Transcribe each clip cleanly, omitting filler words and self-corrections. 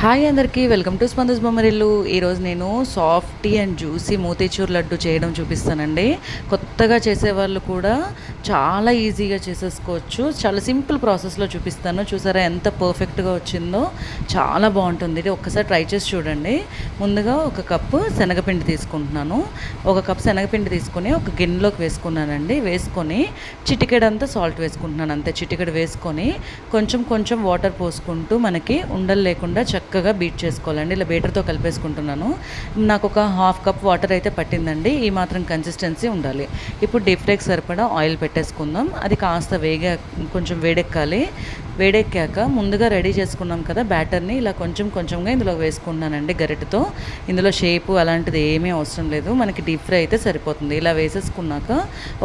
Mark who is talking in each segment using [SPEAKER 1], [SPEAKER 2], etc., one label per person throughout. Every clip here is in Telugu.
[SPEAKER 1] హాయ్ అందరికీ వెల్కమ్ టు స్పందస్ బొమ్మరిల్లు. ఈరోజు నేను softy and juicy motichoor laddu చేయడం చూపిస్తానండి. కొత్తగా చేసేవాళ్ళు కూడా చాలా ఈజీగా చేసేసుకోవచ్చు. చాలా సింపుల్ ప్రాసెస్లో చూపిస్తాను. చూసారా ఎంత పర్ఫెక్ట్గా వచ్చిందో, చాలా బాగుంటుంది. ఇది ఒక్కసారి ట్రై చేసి చూడండి. ముందుగా ఒక కప్పు శనగపిండి తీసుకుంటున్నాను. ఒక కప్ శనగపిండి తీసుకొని ఒక గిన్నెలోకి వేసుకున్నానండి. వేసుకొని చిటికెడంతా సాల్ట్ వేసుకుంటున్నాను. అంతే, చిటికెడు వేసుకొని కొంచెం కొంచెం వాటర్ పోసుకుంటూ మనకి ఉండలు లేకుండా చక్కగా బీట్ చేసుకోవాలండి. ఇలా బీటర్తో కలిపేసుకుంటున్నాను. నాకు ఒక హాఫ్ కప్ వాటర్ అయితే పట్టిందండి. ఈ మాత్రం కన్సిస్టెన్సీ ఉండాలి. ఇప్పుడు డీప్ ఫ్రైకి సరిపడా ఆయిల్ పెట్టేసుకుందాం. అది కాస్త కొంచెం వేడెక్కాలి. వేడెక్కాక ముందుగా రెడీ చేసుకున్నాం కదా బ్యాటర్ని, ఇలా కొంచెం కొంచెంగా ఇందులో వేసుకున్నానండి గరిటెతో. ఇందులో షేపు అలాంటిది ఏమీ అవసరం లేదు, మనకి డీప్ ఫ్రై అయితే సరిపోతుంది. ఇలా వేసేసుకున్నాక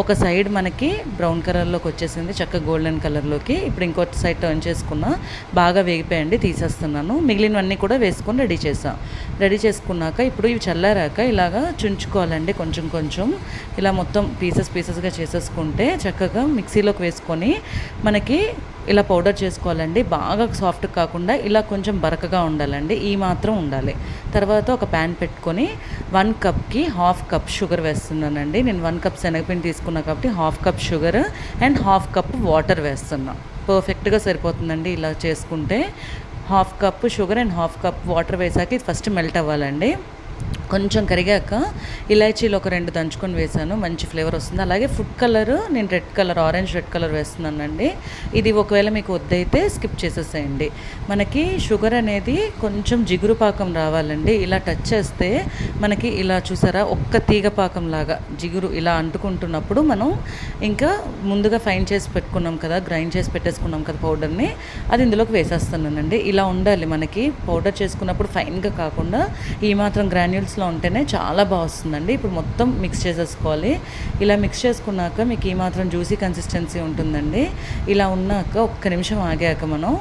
[SPEAKER 1] ఒక సైడ్ మనకి బ్రౌన్ కలర్లోకి వచ్చేసింది, చక్కగా గోల్డెన్ కలర్లోకి. ఇప్పుడు ఇంకో సైడ్ టర్న్ చేసుకున్నా, బాగా వేగిపోయండి, తీసేస్తున్నాను. మిగిలినవన్నీ కూడా వేసుకొని రెడీ చేసుకున్నాక ఇప్పుడు ఇవి చల్లారాక ఇలాగా చుంచుకోవాలండి. కొంచెం కొంచెం ఇలా మొత్తం పీసెస్గా చేసేసుకుంటే చక్కగా మిక్సీలోకి వేసుకొని మనకి ఇలా పౌడర్ చేసుకోవాలండి. బాగా సాఫ్ట్ కాకుండా ఇలా కొంచెం బరకగా ఉండాలండి, ఈ మాత్రం ఉండాలి. తర్వాత ఒక ప్యాన్ పెట్టుకొని 1 కప్కి హాఫ్ కప్ షుగర్ వేస్తున్నానండి. నేను 1 కప్ శనగపిండి తీసుకున్నా కాబట్టి half cup sugar and half cup water వేస్తున్నా. పర్ఫెక్ట్గా సరిపోతుందండి ఇలా చేసుకుంటే. Half cup sugar and half cup water వేసాక ఇది ఫస్ట్ మెల్ట్ అవ్వాలండి. కొంచెం కరిగాక ఇలాచీలు ఒక 2 దంచుకొని వేసాను, మంచి ఫ్లేవర్ వస్తుంది. అలాగే ఫుడ్ కలర్ నేను ఆరెంజ్ రెడ్ కలర్ వేస్తున్నానండి. ఇది ఒకవేళ మీకు వద్దయితే స్కిప్ చేసేసేయండి. మనకి షుగర్ అనేది కొంచెం జిగురు పాకం రావాలండి. ఇలా టచ్ చేస్తే మనకి ఇలా చూసారా ఒక్క తీగ పాకం లాగా జిగురు ఇలా అంటుకుంటున్నప్పుడు మనం ఇంకా ముందుగా ఫైన్ చేసి పెట్టుకున్నాం కదా, గ్రైండ్ చేసి పెట్టేసుకున్నాం కదా పౌడర్ని, అది ఇందులోకి వేసేస్తున్నానండి. ఇలా ఉండాలి మనకి పౌడర్ చేసుకున్నప్పుడు, ఫైన్గా కాకుండా ఈ మాత్రం గ్రాన్యూల్స్లో ఉంటేనే చాలా బాగా వస్తుందండి. ఇప్పుడు మొత్తం మిక్స్ చేసేసుకోవాలి. ఇలా మిక్స్ చేసుకున్నాక మీకు ఈ మాత్రం జ్యూసీ కన్సిస్టెన్సీ ఉంటుందండి. ఇలా ఉన్నాక ఒక్క నిమిషం ఆగాక మనం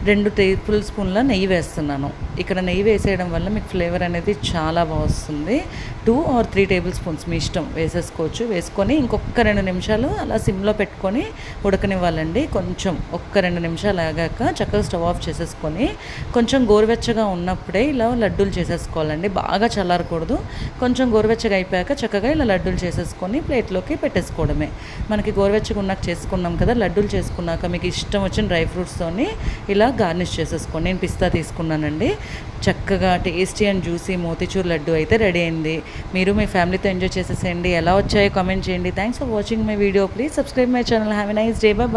[SPEAKER 1] 2 టేబుల్ స్పూన్ల నెయ్యి వేస్తున్నాను. ఇక్కడ నెయ్యి వేసేయడం వల్ల మీకు ఫ్లేవర్ అనేది చాలా బాగా వస్తుంది. 2 or 3 టేబుల్ స్పూన్స్ మీ ఇష్టం వేసేసుకోవచ్చు. వేసుకొని ఇంకొక 2 నిమిషాలు అలా సిమ్లో పెట్టుకొని ఉడకనివ్వాలండి. కొంచెం ఒక్క 2 నిమిషాలు ఆగాక చక్కగా స్టవ్ ఆఫ్ చేసేసుకొని కొంచెం గోరువెచ్చగా ఉన్నప్పుడే ఇలా లడ్డూలు చేసేసుకోవాలండి. బాగా చల్లారకూడదు. కొంచెం గోరువెచ్చగా అయిపోయాక చక్కగా ఇలా లడ్డూలు చేసేసుకొని ప్లేట్లోకి పెట్టేసుకోవడమే. మనకి గోరువెచ్చగా ఉన్నాక చేసుకున్నాం కదా, లడ్డూలు చేసుకున్నాక మీకు ఇష్టం వచ్చిన డ్రై ఫ్రూట్స్తోని ఇలా గార్నిష్ చేసేసుకోండి. నేను పిస్తా తీసుకున్నానండి. చక్కగా tasty and juicy motichoor laddu అయితే రెడీ అయింది. మీరు మీ ఫ్యామిలీతో ఎంజాయ్ చేసేసేయండి. ఎలా వచ్చాయో కామెంట్ చేయండి. Thanks for watching my video. Please subscribe my channel. Have a nice day. Bye.